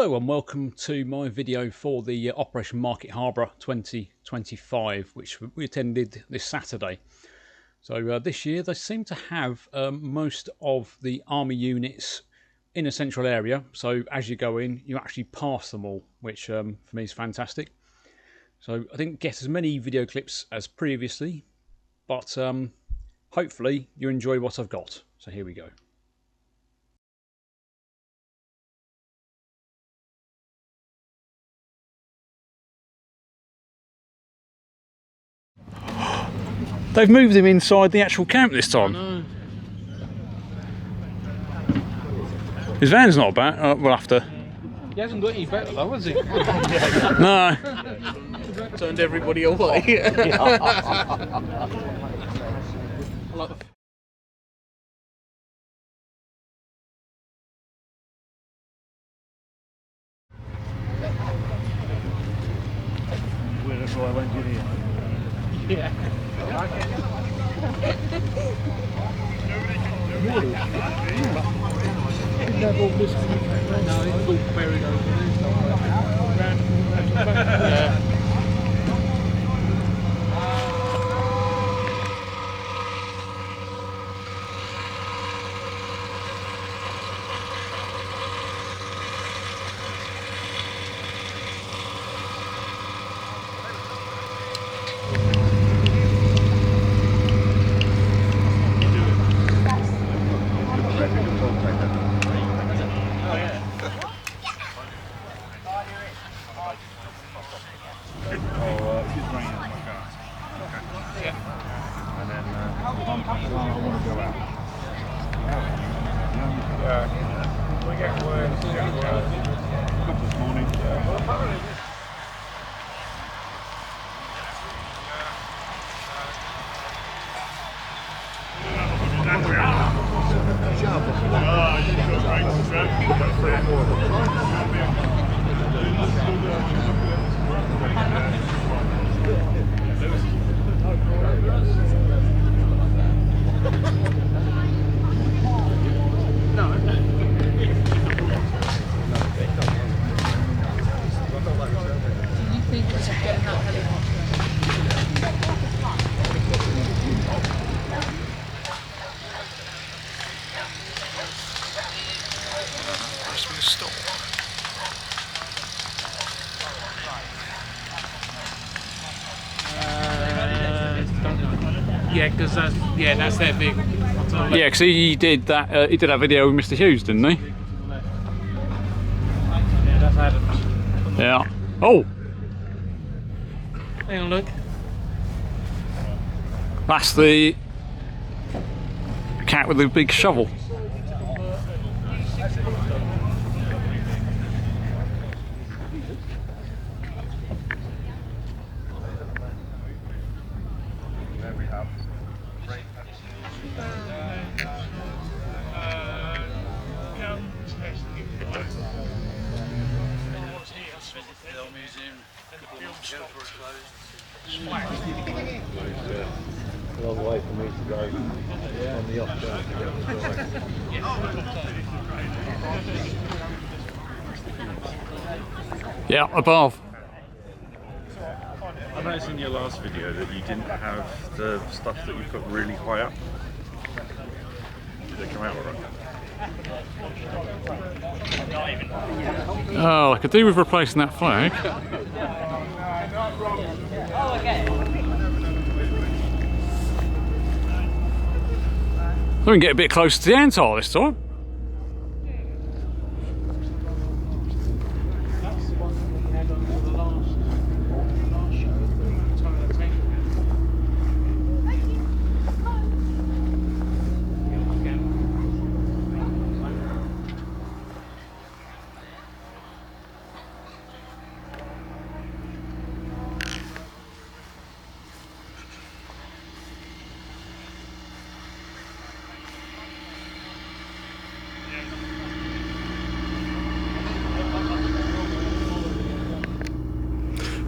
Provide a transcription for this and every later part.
Hello and welcome to my video for the Operation Market Harborough 2025, which we attended this Saturday. So this year they seem to have most of the army units in a central area. So as you go in, you actually pass them all, which for me is fantastic. So I didn't get as many video clips as previously, but hopefully you enjoy what I've got. So here we go. They've moved him inside the actual camp this time. No. His van's not bad. We'll have to. He hasn't got any better though, has he? No. Turned everybody away. That's why I went in here. Yeah. No, it's all buried over there. Yeah, because that's their vehicle. Yeah, because he did that. He did that video with Mr. Hughes, didn't he? Yeah, that's Adams. Yeah. Oh, Hang on, look. that's the cat with the big shovel. A long way for me to go on the off chance to get the drive. Yeah, above. I noticed in your last video that you didn't have the stuff that you put really high up. Did they come out alright? Oh, I could do with replacing that flag. We can get a bit closer to the Antar this time. That's the one that we had on for the last show. Time of the tank.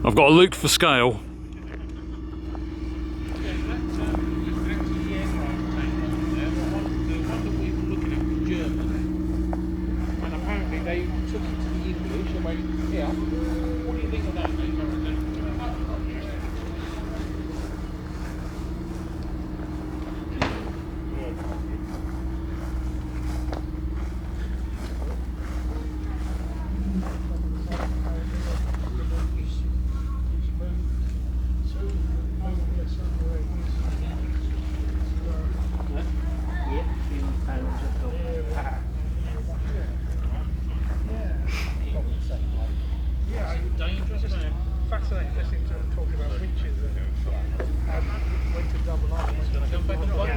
I've got a look for scale. German, and apparently they took it to the English fascinating listening to them talking about winches and when to double up. Jump back on the bike.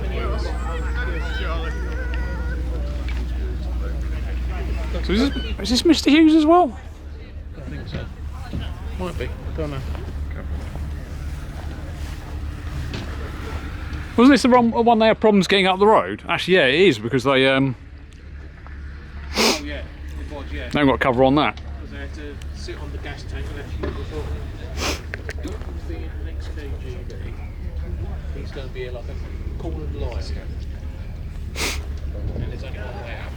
So is this Mr. Hughes as well? I think so. Might be. Don't know. Wasn't this the wrong one they had problems getting up the road? Actually, yeah, it is because they Oh yeah, it was, yeah. they haven't got cover on that. Because they had to sit on the gas tank and actually before the next KGB, he's going to be like a cornered lion. And there's only one way out.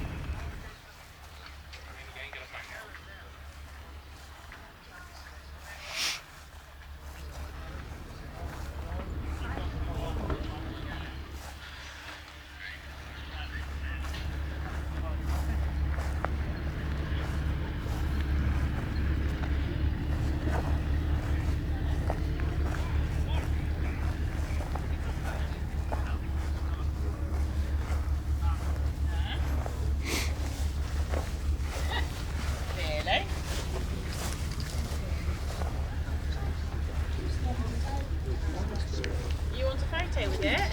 You want a photo with it?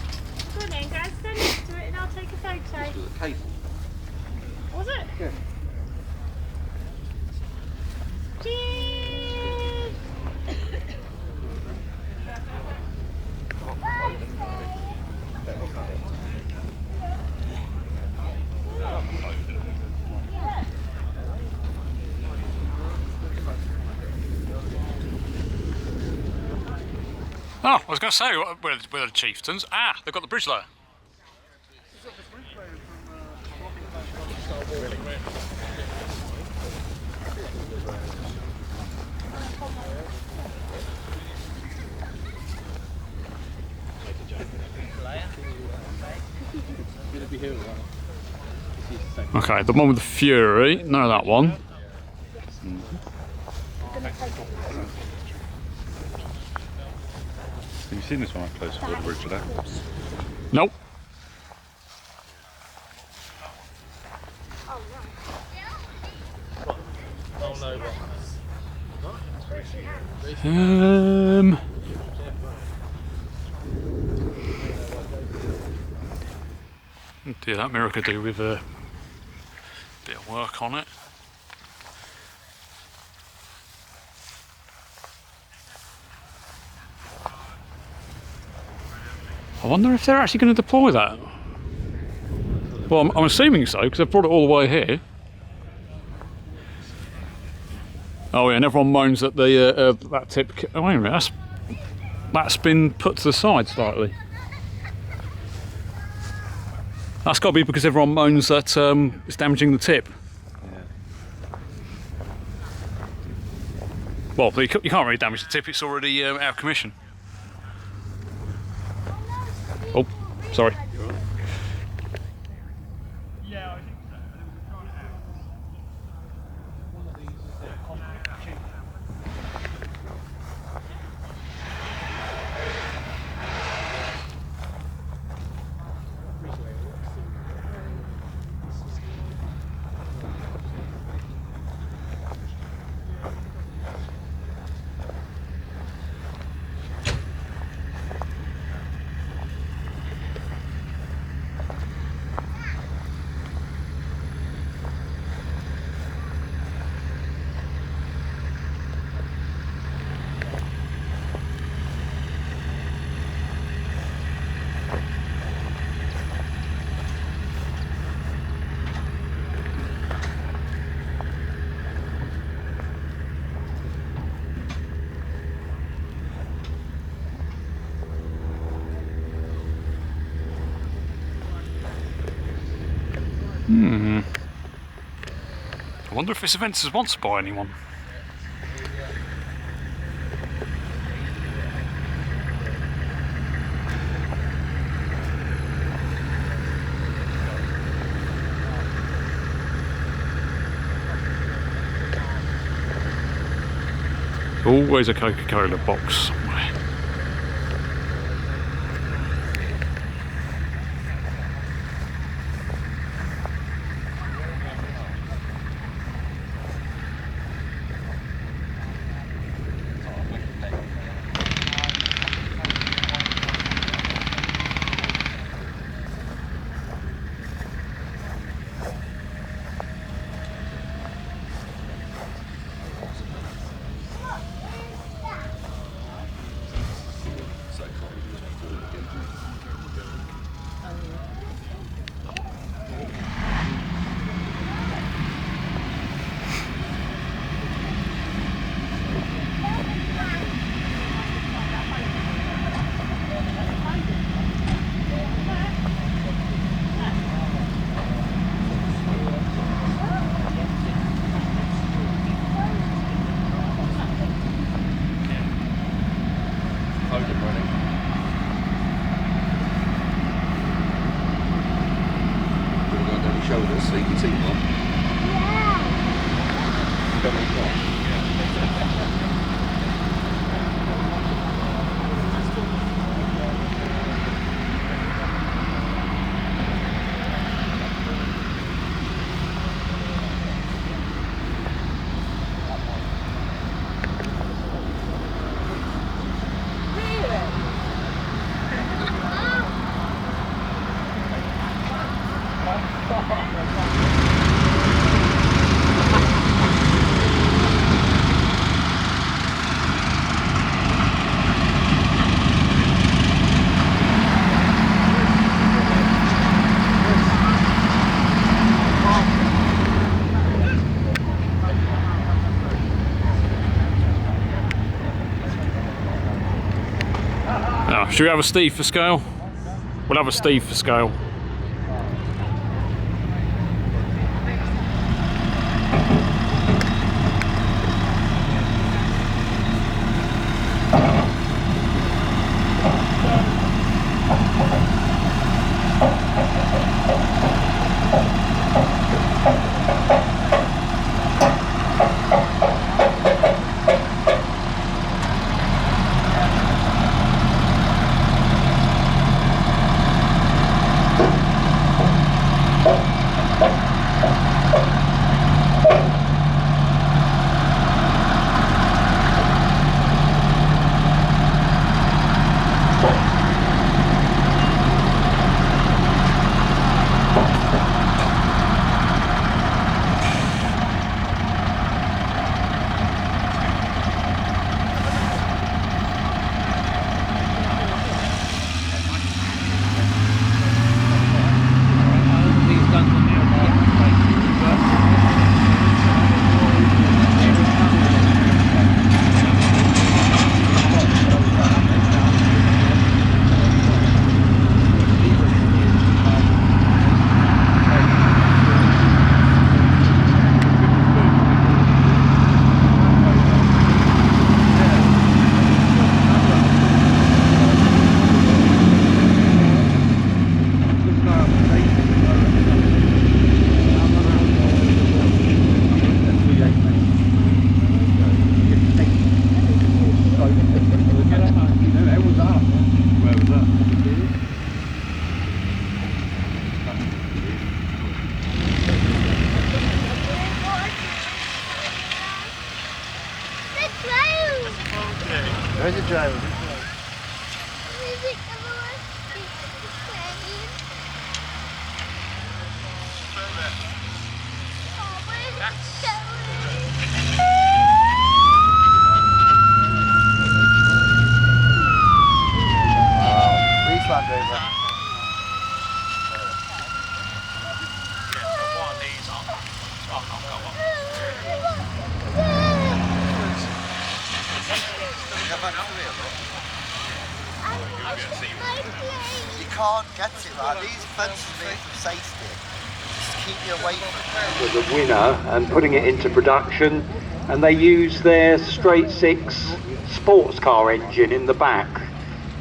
Go on then, guys, stand next to it and I'll take a photo. Was it? Yeah. Cheers! Oh, I was going to say, where are the Chieftains? Ah, they've got the bridge layer. Okay, the one with the Fury, no, that one. Have you seen this one up close for the bridge there? Nope. Dear, that mirror could do with a bit of work on it. I wonder if they're actually going to deploy that. Well, I'm assuming so, because they've brought it all the way here. Oh yeah, and everyone moans that the that tip. Oh, wait a minute, that's been put to the side slightly. That's got to be because everyone moans that it's damaging the tip. Yeah. Well, you can't really damage the tip; it's already out of commission. Oh, sorry. I wonder if this event is sponsored by anyone. Always a Coca-Cola box somewhere. Loading running. We're going down your shoulders so you can see one. Yeah. Don't make one. Should we have a Steve for scale? We'll have a Steve for scale. Where's the driver? You can't get it right. These fences are made for safety. Just keep you away from it. The winner and putting it into production, and they use their straight six sports car engine in the back,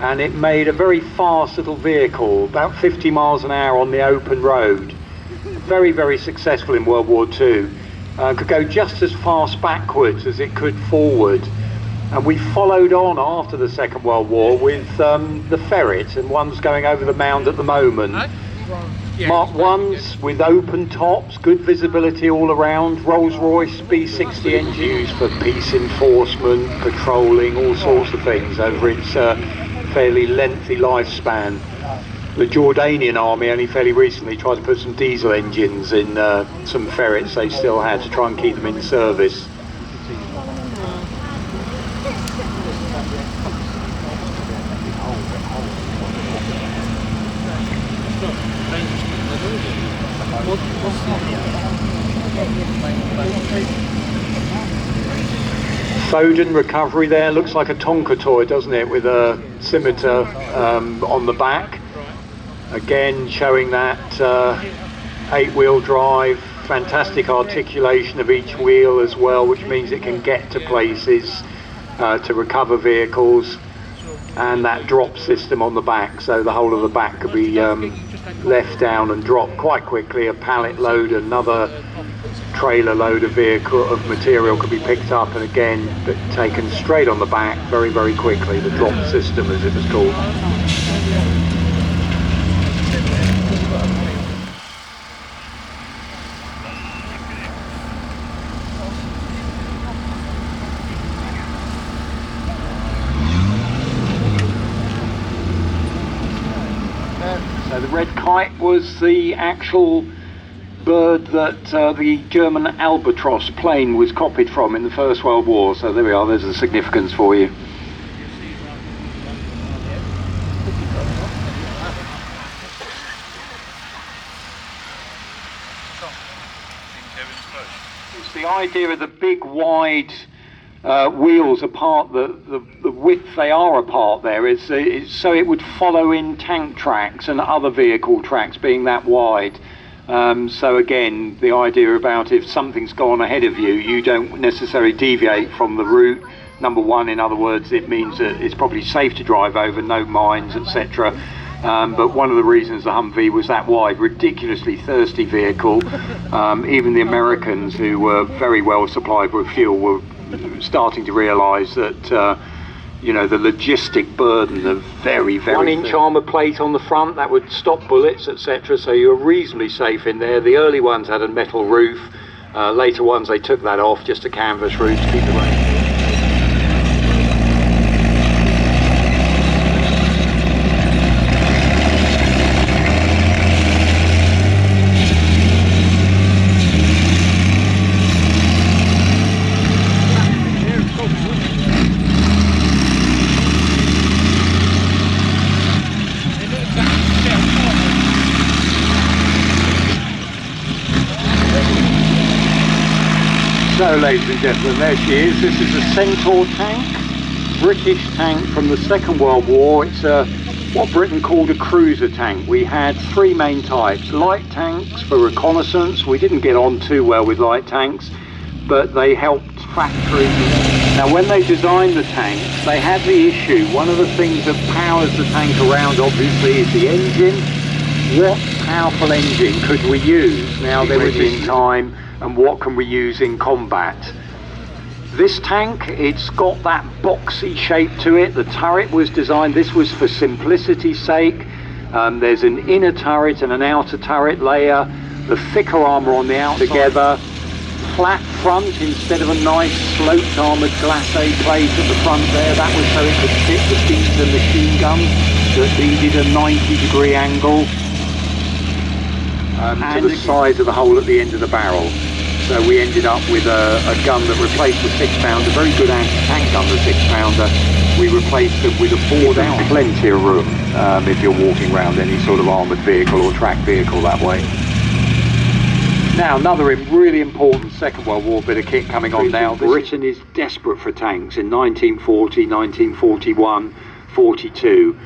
and it made a very fast little vehicle, about 50 miles an hour on the open road. Very, very successful in World War II. Could go just as fast backwards as it could forward. And we followed on after the Second World War with the Ferret, and one's going over the mound at the moment. Mark 1s with open tops, good visibility all around, Rolls-Royce B60 engine used for peace enforcement, patrolling, all sorts of things over its fairly lengthy lifespan. The Jordanian army only fairly recently tried to put some diesel engines in some Ferrets they still had to try and keep them in service. Foden recovery there, looks like a Tonka toy, doesn't it, with a scimitar on the back. Again showing that 8-wheel drive, fantastic articulation of each wheel as well, which means it can get to places to recover vehicles. and that drop system on the back, so the whole of the back could be left down and dropped quite quickly. A pallet load, another trailer load of material could be picked up and again taken straight on the back very, very quickly. The drop system, as it was called. So the red kite was the actual bird that the German Albatross plane was copied from in the First World War. So there we are, there's the significance for you. It's the idea of the big wide wheels apart, the width they are apart there is so it would follow in tank tracks and other vehicle tracks being that wide. So again, the idea about if something's gone ahead of you, you don't necessarily deviate from the route. Number one, in other words, it means that it's probably safe to drive over, no mines, etc. But one of the reasons the Humvee was that wide, ridiculously thirsty vehicle, even the Americans, who were very well supplied with fuel, were starting to realise that you know, the logistic burden of very 1 inch armour plate on the front that would stop bullets, etc. So you're reasonably safe in there. The early ones had a metal roof, later ones they took that off, just a canvas roof to keep the rain. So, ladies and gentlemen, there she is. This is a Centaur tank, British tank from the Second World War. It's what Britain called a cruiser tank. We had three main types: light tanks for reconnaissance. We didn't get on too well with light tanks, but they helped factories. Now, when they designed the tanks, they had the issue. One of the things that powers the tank around, obviously, is the engine. What powerful engine could we use? Now, there was in time, and what can we use in combat? This tank, it's got that boxy shape to it. The turret was designed, this was for simplicity's sake. There's an inner turret and an outer turret layer, the thicker armour on the outside together, flat front instead of a nice sloped armoured glacé plate at the front there. That was so it could fit the Chieftain machine gun that needed a 90-degree angle. To the size of the hole at the end of the barrel. So we ended up with a gun that replaced the 6-pounder, very good anti-tank gun, the 6-pounder. We replaced it with a 4-ounce. Plenty of room if you're walking around any sort of armoured vehicle or tracked vehicle that way. Now, another really important Second World War bit of kit coming on now. Britain is desperate for tanks in 1940, 1941, 42.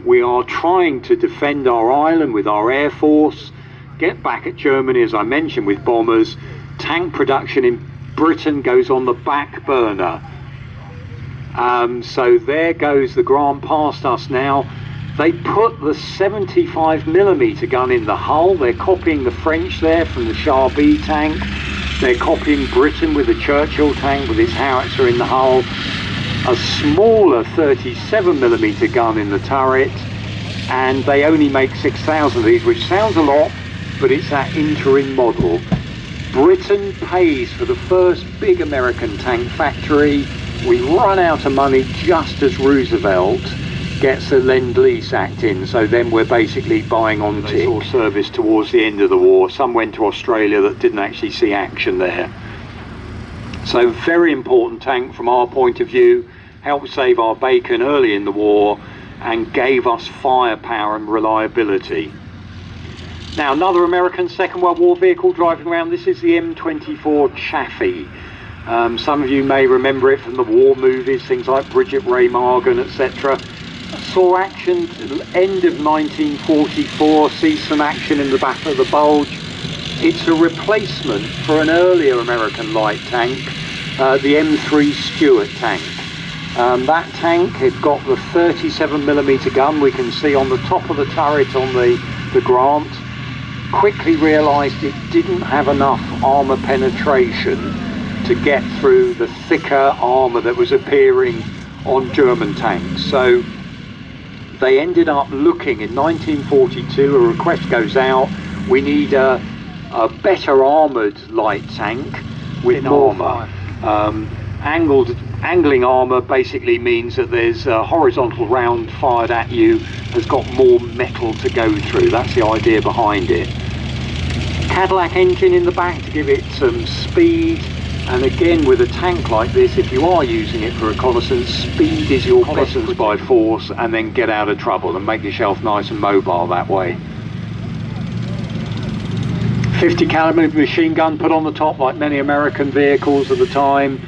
We are trying to defend our island with our air force, get back at Germany, as I mentioned, with bombers. Tank production in Britain goes on the back burner. So there goes the Grant past us now. They put the 75mm gun in the hull. They're copying the French there from the Char-B tank. They're copying Britain with the Churchill tank with its howitzer in the hull. A smaller 37mm gun in the turret, and they only make 6,000 of these, which sounds a lot, but it's that interim model. Britain pays for the first big American tank factory. We run out of money just as Roosevelt gets the Lend-Lease Act in, so then we're basically buying on tick. Or service towards the end of the war. Some went to Australia that didn't actually see action there. So very important tank from our point of view, helped save our bacon early in the war and gave us firepower and reliability. Now, another American Second World War vehicle driving around. This is the M24 Chaffee. Some of you may remember it from the war movies, things like Bridget Ray Morgan, etc. Saw action at the end of 1944, sees some action in the Battle of the Bulge. It's a replacement for an earlier American light tank, the M3 Stuart tank. That tank had got the 37mm gun we can see on the top of the turret on the Grant. Quickly realised it didn't have enough armour penetration to get through the thicker armour that was appearing on German tanks. So they ended up looking in 1942, a request goes out, we need a better armoured light tank with armour. Angling armour basically means that there's a horizontal round fired at you has got more metal to go through. That's the idea behind it. Cadillac engine in the back to give it some speed, and again with a tank like this, if you are using it for reconnaissance, speed is your reconnaissance by force, and then get out of trouble and make yourself nice and mobile that way. 50 caliber machine gun put on the top like many American vehicles at the time.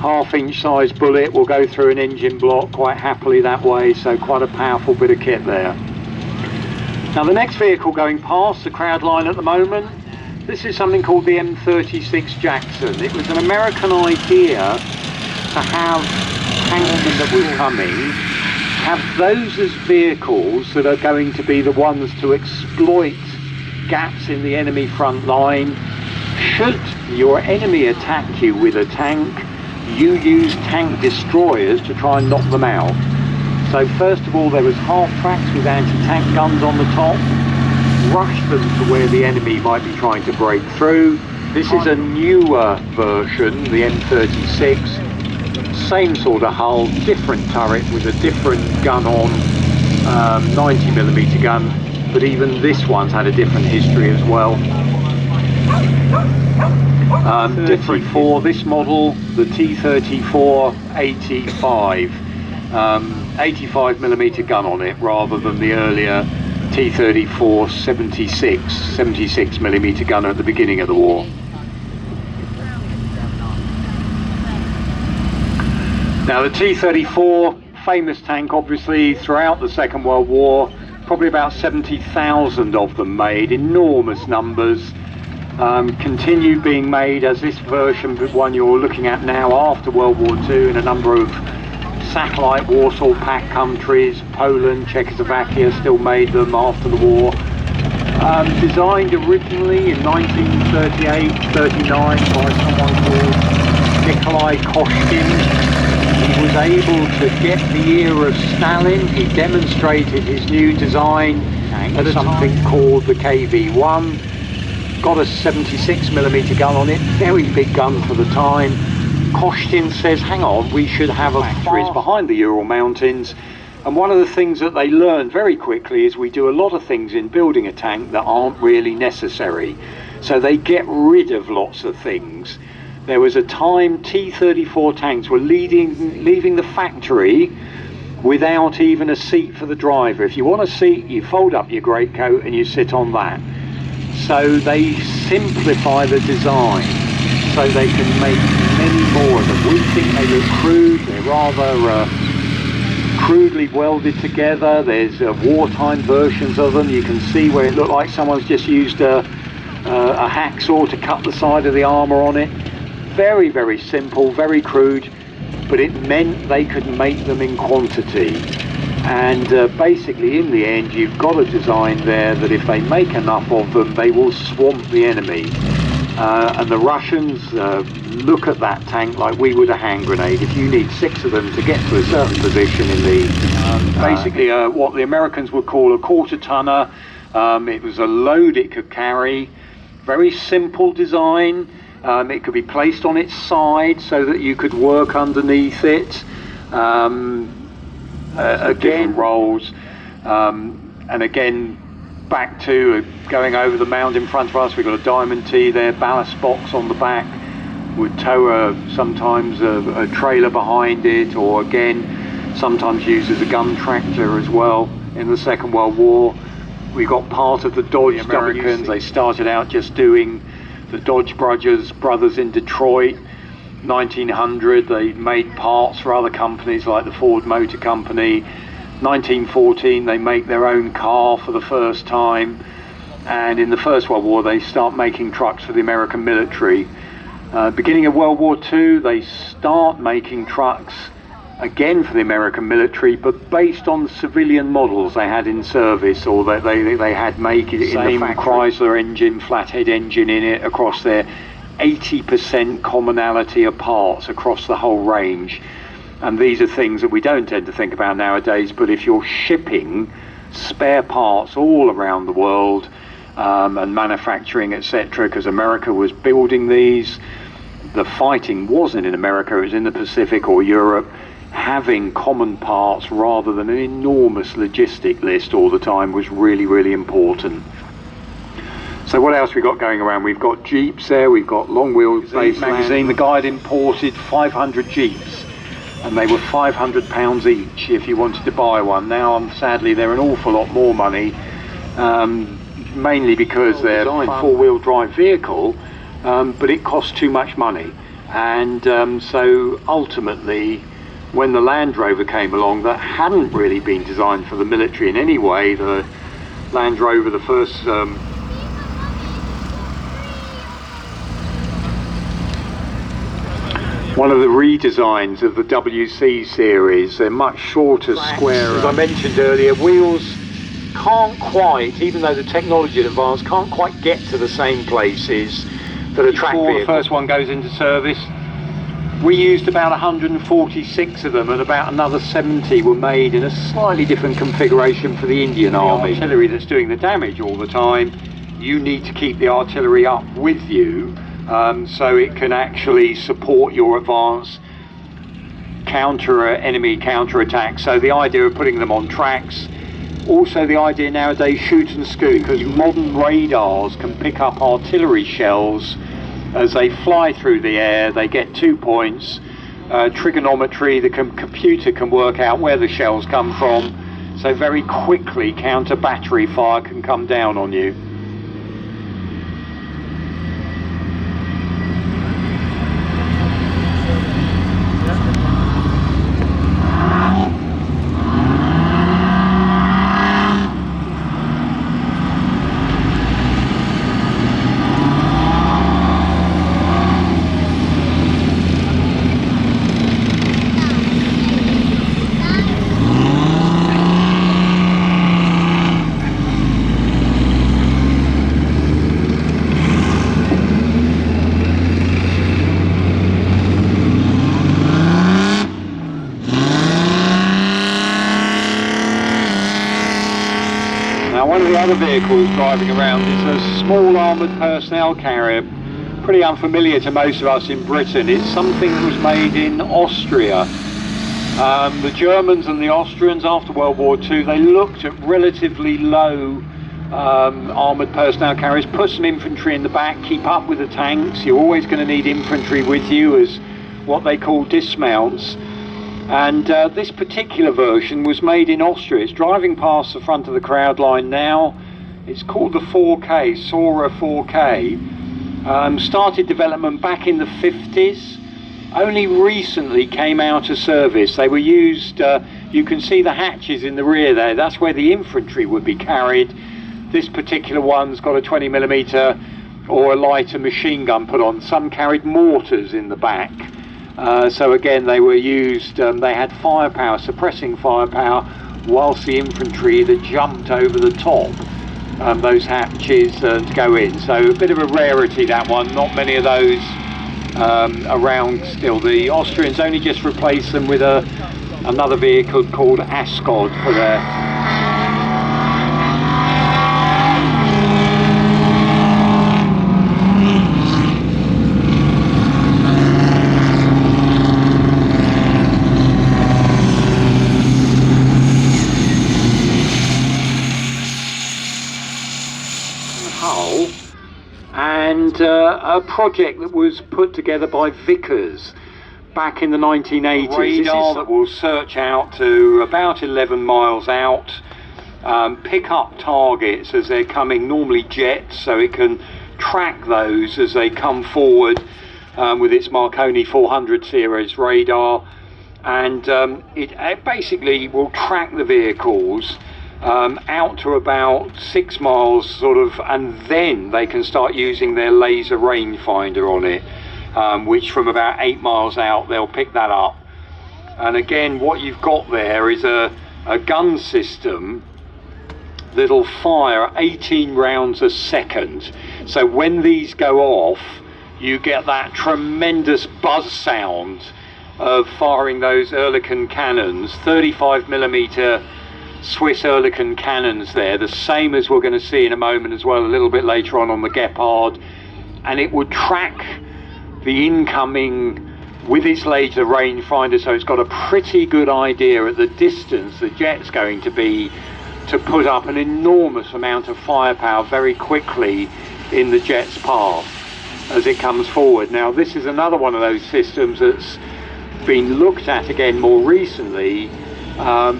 Half-inch size bullet will go through an engine block quite happily that way, so quite a powerful bit of kit there. Now the next vehicle going past the crowd line at the moment, this is something called the M36 Jackson. It was an American idea to have tanks that were coming, have those as vehicles that are going to be the ones to exploit gaps in the enemy front line. Should your enemy attack you with a tank, you use tank destroyers to try and knock them out. So first of all there was half tracks with anti-tank guns on the top, rush them to where the enemy might be trying to break through. This is a newer version, the M36, same sort of hull, different turret with a different gun on, 90mm gun, but even this one's had a different history as well. Different for this model, the T34 85, 85mm gun on it rather than the earlier T34 76mm gun at the beginning of the war. Now the T34, famous tank obviously throughout the Second World War, probably about 70,000 of them made, enormous numbers. Continued being made as this version, the one you're looking at now, after World War II in a number of satellite Warsaw Pact countries. Poland, Czechoslovakia still made them after the war. Designed originally in 1938-39 by someone called Nikolai Koshkin. He was able to get the ear of Stalin. He demonstrated his new design at something called the KV-1. Got a 76mm gun on it, very big gun for the time. Koshtin says, hang on, we should have a factories behind the Ural Mountains. And one of the things that they learned very quickly is we do a lot of things in building a tank that aren't really necessary. So they get rid of lots of things. There was a time T-34 tanks were leaving the factory without even a seat for the driver. If you want a seat, you fold up your greatcoat and you sit on that. So they simplify the design so they can make many more of them. We think they look crude, they're rather crudely welded together. There's wartime versions of them. You can see where it looked like someone's just used a hacksaw to cut the side of the armour on it. Very, very simple, very crude, but it meant they could make them in quantity. And basically in the end you've got a design there that if they make enough of them they will swamp the enemy. And the Russians look at that tank like we would a hand grenade. If you need 6 of them to get to a certain position in the basically what the Americans would call a quarter tonner, it was a load it could carry. Very simple design. It could be placed on its side so that you could work underneath it. Again roles, and again back to going over the mound in front of us. We've got a Diamond T there, ballast box on the back, would tow sometimes a trailer behind it, or again sometimes used as a gun tractor as well in the Second World War. We got part of the Dodge Americans. They started out just doing the Dodge brothers in Detroit. 1900 they made parts for other companies like the Ford Motor Company. 1914 they make their own car for the first time, and in the First World War they start making trucks for the American military. Beginning of World War II, they start making trucks again for the American military, but based on civilian models they had in service, or that they had made it in the factory. Chrysler engine, flathead engine in it across there, 80% commonality of parts across the whole range. And these are things that we don't tend to think about nowadays, but if you're shipping spare parts all around the world, and manufacturing, etc., because America was building these, the fighting wasn't in America, it was in the Pacific or Europe. Having common parts rather than an enormous logistic list all the time was really, really important. So what else we got going around? We've got Jeeps there, we've got Long Wheelbase magazine. The guide imported 500 Jeeps, and they were £500 each if you wanted to buy one. Now, sadly, they're an awful lot more money, mainly because they're a four-wheel drive vehicle, but it costs too much money. And so ultimately, when the Land Rover came along, that hadn't really been designed for the military in any way. The Land Rover, the first one of the redesigns of the WC series, they're much shorter, squarer. As I mentioned earlier, wheels can't quite, even though the technology advanced, can't quite get to the same places that a track vehicle. The first one goes into service, we used about 146 of them, and about another 70 were made in a slightly different configuration for the Indian Army. The artillery that's doing the damage all the time, you need to keep the artillery up with you, so it can actually support your advance, enemy counter-attack. So the idea of putting them on tracks, also the idea nowadays shoot and scoot, because modern radars can pick up artillery shells as they fly through the air. They get 2 points. Trigonometry, the computer can work out where the shells come from, so very quickly counter battery fire can come down on you. Other vehicles driving around is a small armoured personnel carrier, pretty unfamiliar to most of us in Britain. It's something that was made in Austria. The Germans and the Austrians after World War II, they looked at relatively low armoured personnel carriers, put some infantry in the back, keep up with the tanks. You're always going to need infantry with you as what they call dismounts. And this particular version was made in Austria. It's driving past the front of the crowd line now. It's called the 4K, Sora 4K. Started development back in the 50s. Only recently came out of service. They were used, you can see the hatches in the rear there. That's where the infantry would be carried. This particular one's got a 20mm or a lighter machine gun put on. Some carried mortars in the back. So again, they were used, they had firepower, suppressing firepower, whilst the infantry that jumped over the top, those hatches to go in. So a bit of a rarity, that one. Not many of those around still. The Austrians only just replaced them with another vehicle called Ascod for their... and a project that was put together by Vickers back in the 1980s. A radar that will search out to about 11 miles out, pick up targets as they're coming, normally jets, so it can track those as they come forward with its Marconi 400 series radar, and it basically will track the vehicles out to about 6 miles sort of, and then they can start using their laser rangefinder on it. which from about 8 miles out they'll pick that up. And again, what you've got there is a gun system that'll fire 18 rounds a second. So when these go off, you get that tremendous buzz sound of firing those Oerlikon cannons, 35mm Swiss Oerlikon cannons there, the same as we're going to see in a moment as well, a little bit later on the Gepard. And it would track the incoming with its laser rangefinder, so it's got a pretty good idea at the distance the jet's going to be, to put up an enormous amount of firepower very quickly in the jet's path as it comes forward. Now this is another one of those systems that's been looked at again more recently,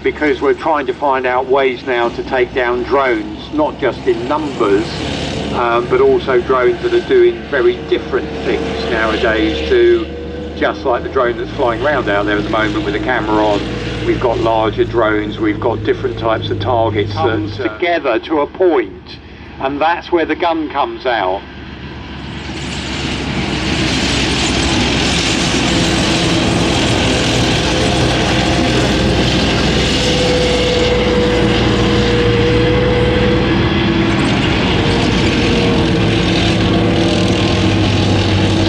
because we're trying to find out ways now to take down drones, not just in numbers, but also drones that are doing very different things nowadays to just like the drone that's flying around out there at the moment with the camera on. We've got larger drones, we've got different types of targets that together to a point, and that's where the gun comes out.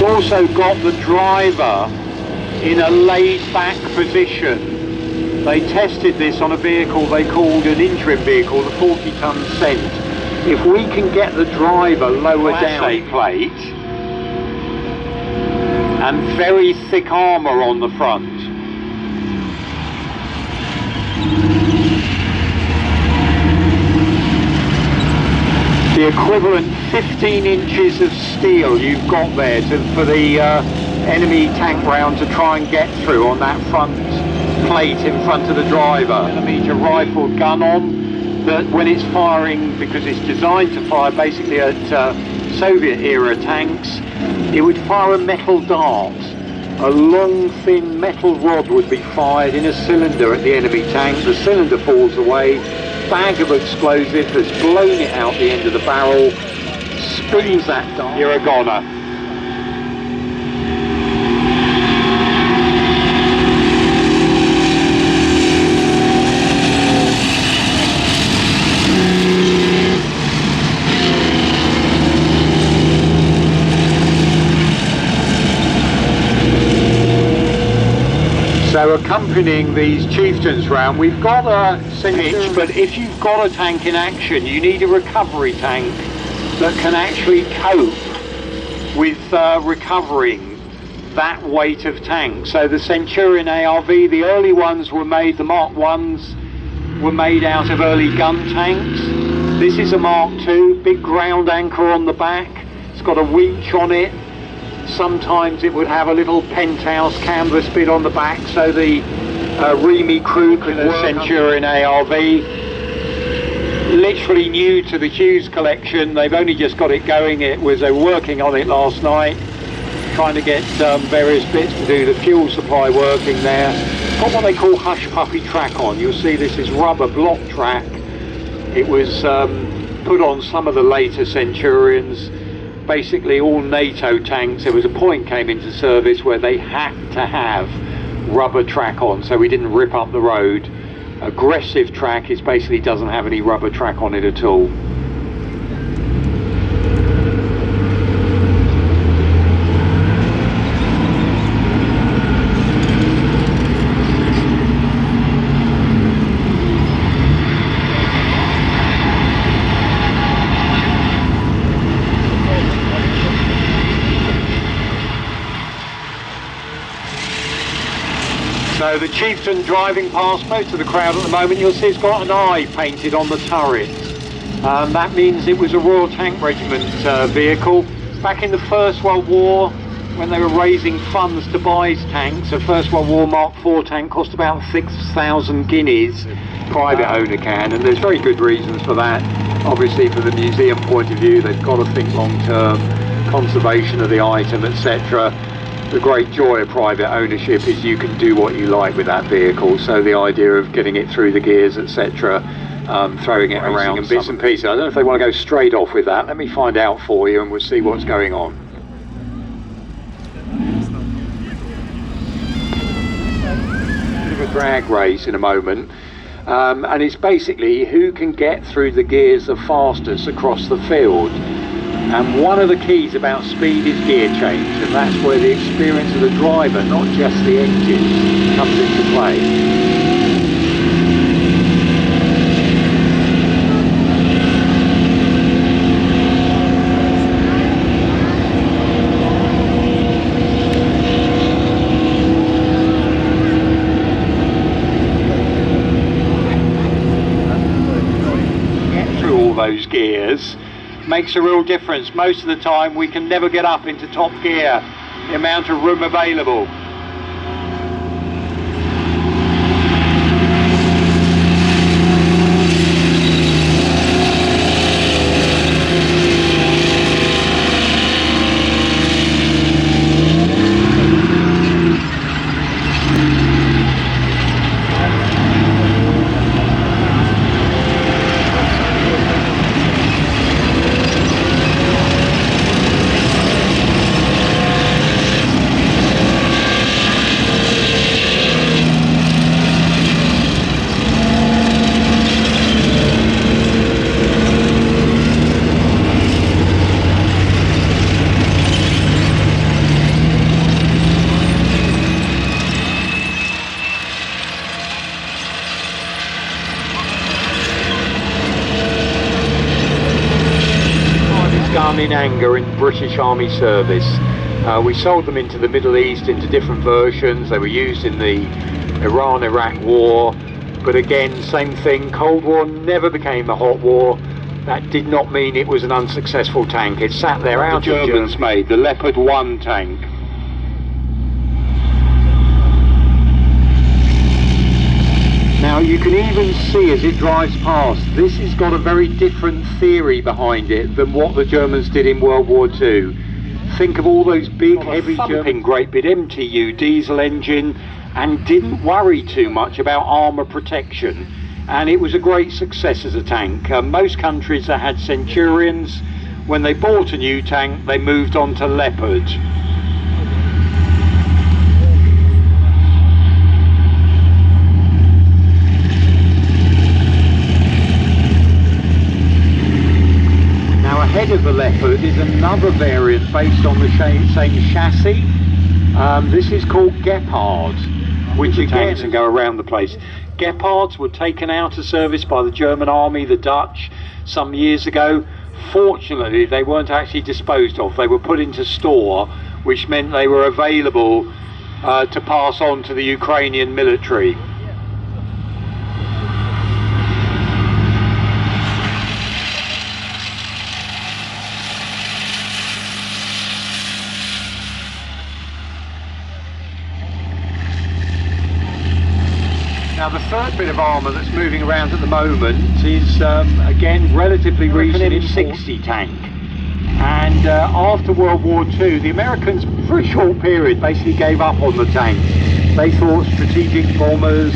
Also got the driver in a laid back position. They tested this on a vehicle they called an interim vehicle, the 40-ton Cent. If we can get the driver lower down a plate and very thick armour on the front, the equivalent 15 inches of steel you've got there for the enemy tank round to try and get through on that front plate in front of the driver. Millimeter rifle gun on, that when it's firing, because it's designed to fire basically at Soviet era tanks, it would fire a metal dart. A long thin metal rod would be fired in a cylinder at the enemy tank. The cylinder falls away, bag of explosive has blown it out the end of the barrel, spins that dart, you're a goner. So accompanying these Chieftains round, we've got a pitch, but if you've got a tank in action, you need a recovery tank that can actually cope with recovering that weight of tank. So the Centurion ARV, the early ones were made, the Mark 1s were made out of early gun tanks. This is a Mark 2, big ground anchor on the back, it's got a winch on it. Sometimes it would have a little penthouse canvas bit on the back so the Remy crew could work. Centurion ARV, literally new to the Hughes collection, they've only just got it going. They were working on it last night, trying to get various bits to do the fuel supply working there. Got what they call hush puppy track on. You'll see this is rubber block track. It was put on some of the later Centurions. Basically all NATO tanks, there was a point came into service where they had to have rubber track on so we didn't rip up the road. Aggressive track is basically doesn't have any rubber track on it at all. So the Chieftain driving past most of the crowd at the moment, you'll see it's got an eye painted on the turret. That means it was a Royal Tank Regiment vehicle. Back in the First World War, when they were raising funds to buy tanks, a First World War Mark IV tank cost about 6,000 guineas, private owner can, and there's very good reasons for that. Obviously from the museum point of view, they've got to think long term, conservation of the item, etc. The great joy of private ownership is you can do what you like with that vehicle, so the idea of getting it through the gears, etc., throwing it around in bits and pieces. I don't know if they want to go straight off with that. Let me find out for you and we'll see what's going on. a drag race in a moment, and it's basically who can get through the gears the fastest across the field. And one of the keys about speed is gear change, and that's where the experience of the driver, not just the engine, comes into play. Those gears makes a real difference. Most of the time we can never get up into top gear, the amount of room available. In anger in British Army service. We sold them into the Middle East into different versions. They were used in the Iran-Iraq war, but again, same thing, Cold War never became a hot war. That did not mean it was an unsuccessful tank. It sat there out of Germans. The Germans made the Leopard 1 tank. Now you can even see as it drives past, this has got a very different theory behind it than what the Germans did in World War II. Think of all those big, heavy, thumping, great big MTU diesel engine, and didn't worry too much about armour protection. And it was a great success as a tank. Most countries that had Centurions, when they bought a new tank, they moved on to Leopard. Ahead of the Leopard is another variant based on the same chassis. This is called Gepard, which again can go around the place. Gepards were taken out of service by the German army, the Dutch, some years ago. Fortunately, they weren't actually disposed of. They were put into store, which meant they were available to pass on to the Ukrainian military. Now the third bit of armour that's moving around at the moment is again relatively recent, M60 tank. And after World War II, the Americans for a short period basically gave up on the tank. They thought strategic bombers,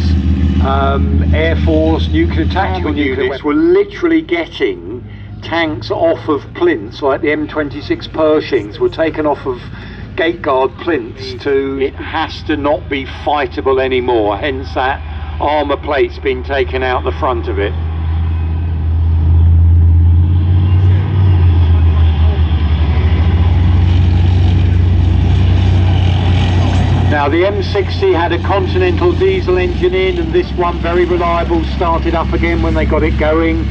Air Force, nuclear tactical units were literally getting tanks off of plinths, like the M26 Pershings were taken off of gate guard plinths to it has to not be fightable anymore, hence that armour plate's been taken out the front of it. Now the M60 had a Continental diesel engine in, and this one, very reliable, started up again when they got it going.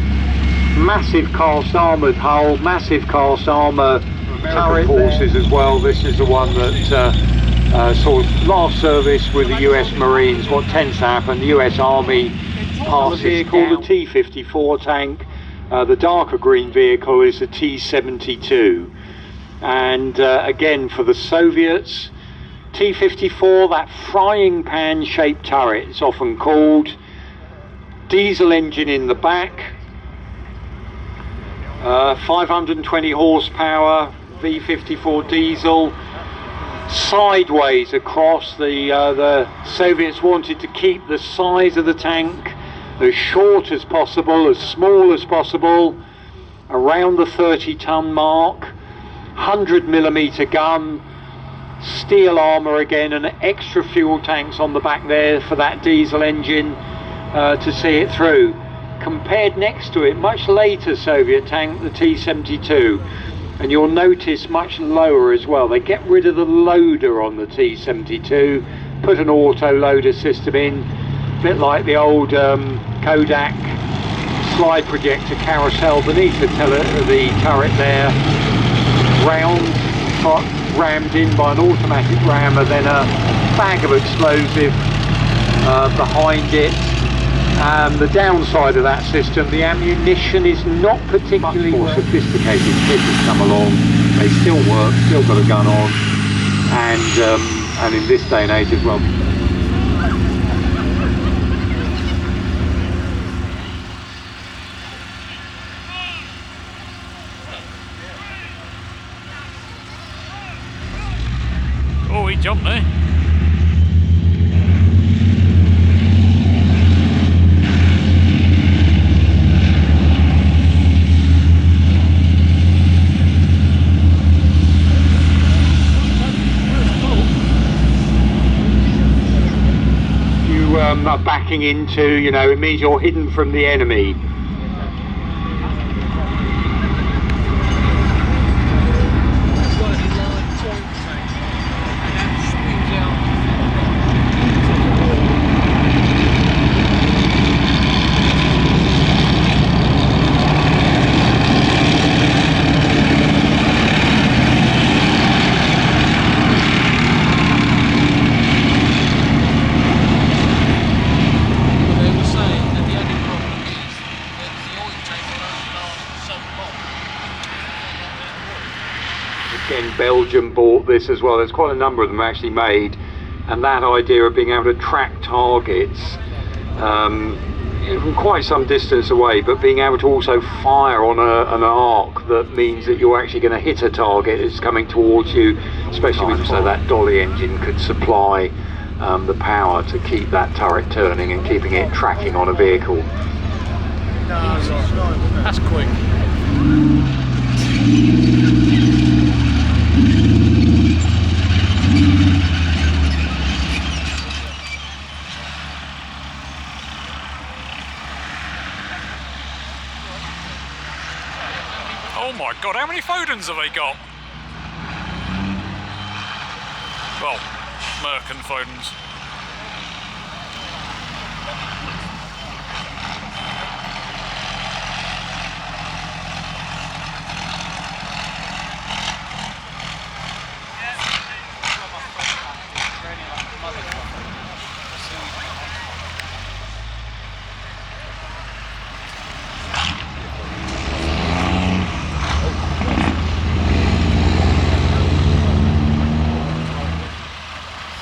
Massive cast armoured hull, massive cast armour turret forces as well. This is the one that sort of last service with the US Marines. What tends to happen, the US Army passes called the T-54 tank. The darker green vehicle is the T-72. And again, for the Soviets, T-54, that frying pan shaped turret, it's often called. Diesel engine in the back, 520 horsepower, V54 diesel. Sideways across, the Soviets wanted to keep the size of the tank as short as possible, as small as possible, around the 30-ton mark, 100mm gun, steel armour again, and extra fuel tanks on the back there for that diesel engine to see it through. Compared next to it, much later Soviet tank, the T-72, and you'll notice much lower as well. They get rid of the loader on the T-72, put an auto loader system in, a bit like the old Kodak slide projector carousel beneath the turret there, rammed in by an automatic rammer, then a bag of explosive behind it. The downside of that system, the ammunition is not particularly more sophisticated. Kits has come along, they still work, still got a gun on, and in this day and age as well. Oh, he jumped there. Are backing into, you know, it means you're hidden from the enemy. Belgium bought this as well. There's quite a number of them actually made, and that idea of being able to track targets from quite some distance away, but being able to also fire on an arc that means that you're actually going to hit a target that's coming towards you, especially with so that dolly engine could supply the power to keep that turret turning and keeping it tracking on a vehicle. That's quick. Oh my god, how many Fodens have they got? Well, Merc and Fodens.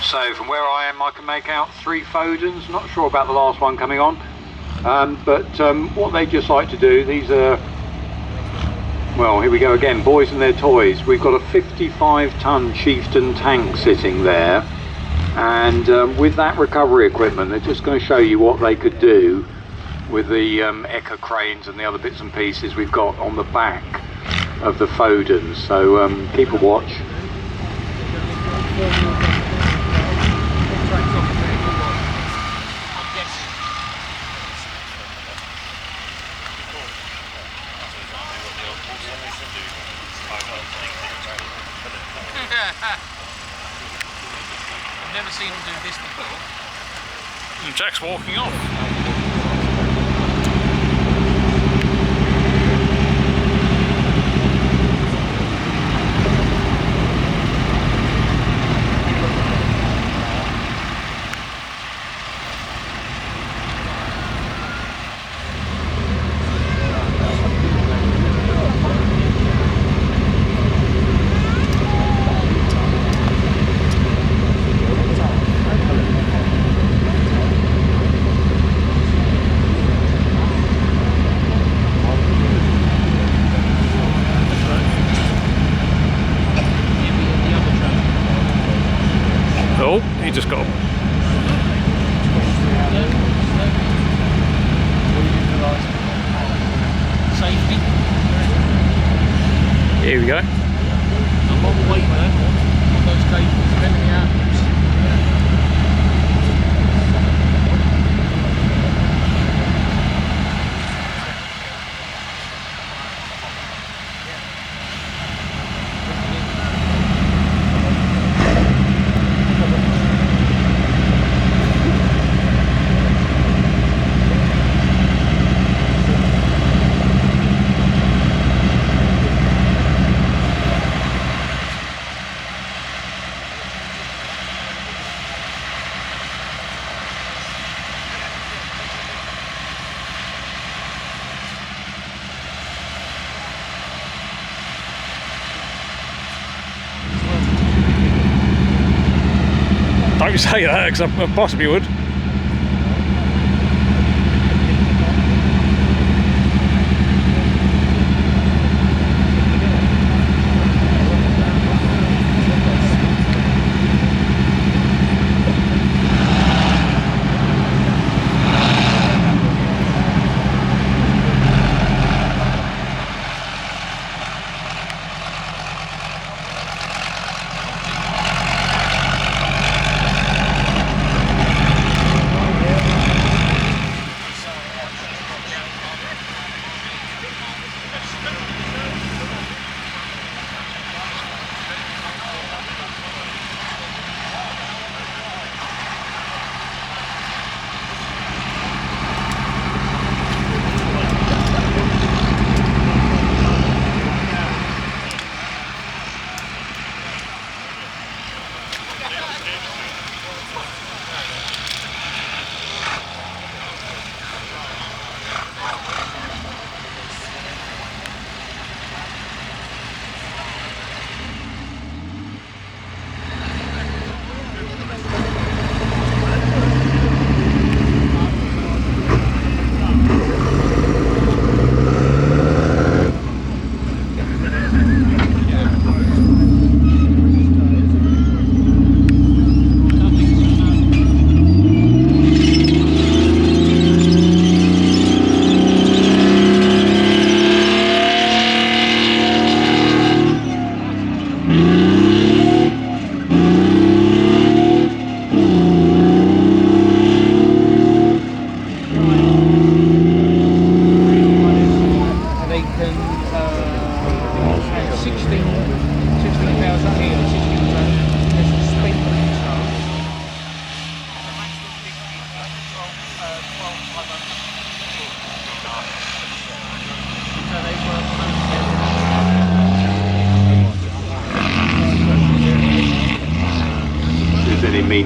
So from where I am, I can make out 3 Fodens. Not sure about the last one coming on, but what they just like to do, these are, well, here we go again, boys and their toys. We've got a 55-ton Chieftain tank sitting there, and with that recovery equipment, they're just going to show you what they could do with the Echo cranes and the other bits and pieces we've got on the back of the Fodens. So keep a watch. I've never seen him do this before. And Jack's walking off. Oh, he just got him. Safety. Here we go. A long way there on those cables. you say that, because I possibly would.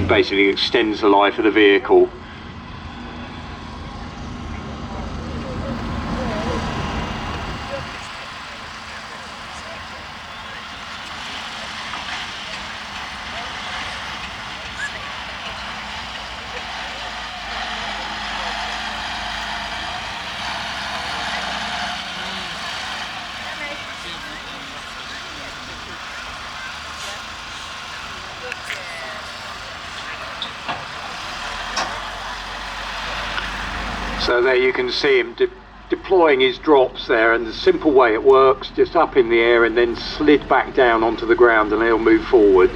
Basically extends the life of the vehicle. So there you can see him deploying his drops there, and the simple way it works, just up in the air and then slid back down onto the ground, and he'll move forward.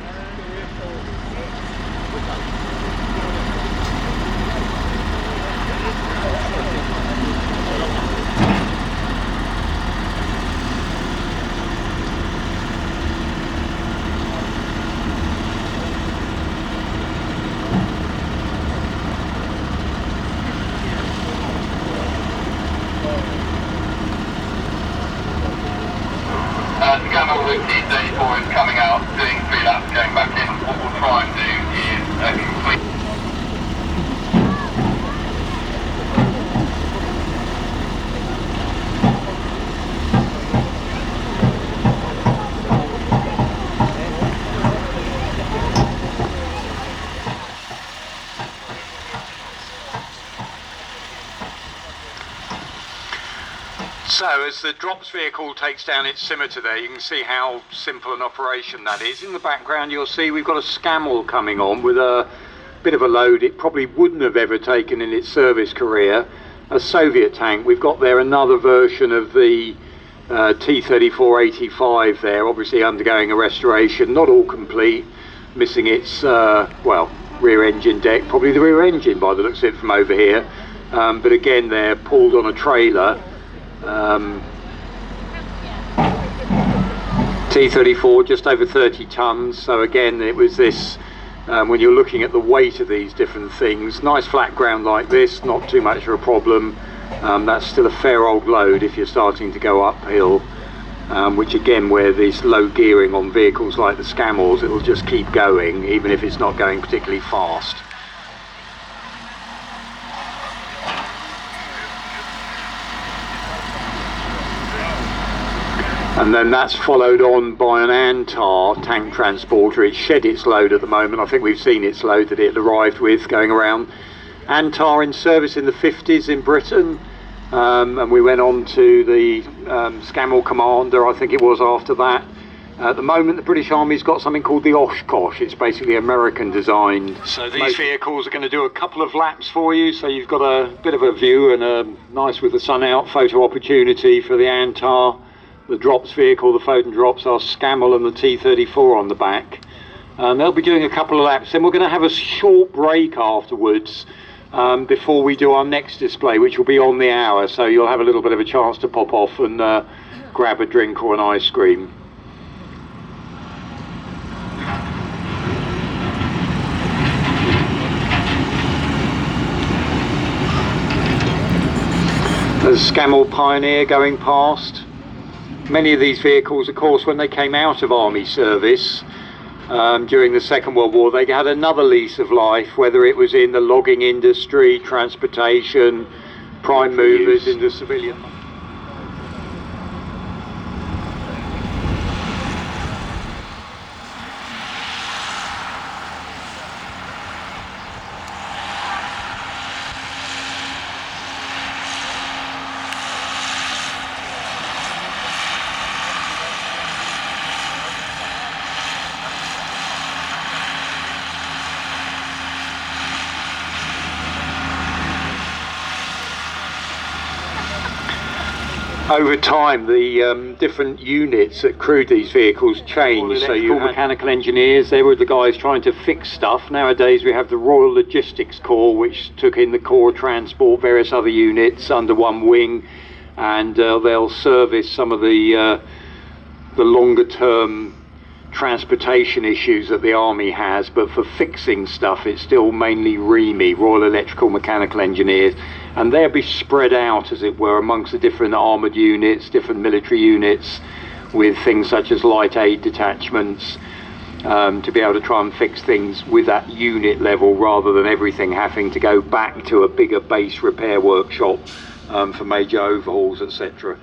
Scammel with D34 is coming out, doing 3 laps, going back in. What we'll try and do is complete. So as the drops vehicle takes down its scimitar there, you can see how simple an operation that is. In the background you'll see we've got a Scammel coming on with a bit of a load it probably wouldn't have ever taken in its service career. A Soviet tank. We've got there another version of the T-34-85 there, obviously undergoing a restoration, not all complete, missing its well, rear engine deck, probably the rear engine by the looks of it from over here, but again they're pulled on a trailer. T-34 just over 30 tons, so again it was this, when you're looking at the weight of these different things, nice flat ground like this, not too much of a problem. That's still a fair old load if you're starting to go uphill, which again, where this low gearing on vehicles like the Scammels, it will just keep going even if it's not going particularly fast. And then that's followed on by an Antar tank transporter. It's shed its load at the moment. I think we've seen its load that it arrived with going around. Antar in service in the 50s in Britain, and we went on to the Scammel Commander, I think it was, after that. At the moment the British Army's got something called the Oshkosh. It's basically American designed. So these vehicles are going to do a couple of laps for you, so you've got a bit of a view and a nice with the sun out photo opportunity for the Antar. The drops vehicle, the Foden drops, are Scammel and the T-34 on the back. And they'll be doing a couple of laps. Then we're going to have a short break afterwards before we do our next display, which will be on the hour. So you'll have a little bit of a chance to pop off and grab a drink or an ice cream. There's Scammel Pioneer going past. Many of these vehicles, of course, when they came out of army service during the Second World War, they had another lease of life, whether it was in the logging industry, transportation, prime movers into civilian. Over time, the different units that crewed these vehicles changed. So you had mechanical engineers, they were the guys trying to fix stuff. Nowadays we have the Royal Logistics Corps, which took in the Corps Transport, various other units under one wing, and they'll service some of the longer term transportation issues that the Army has. But for fixing stuff, it's still mainly REME, Royal Electrical Mechanical Engineers, and they'll be spread out, as it were, amongst the different armoured units, different military units, with things such as light aid detachments, to be able to try and fix things with that unit level, rather than everything having to go back to a bigger base repair workshop for major overhauls, etc.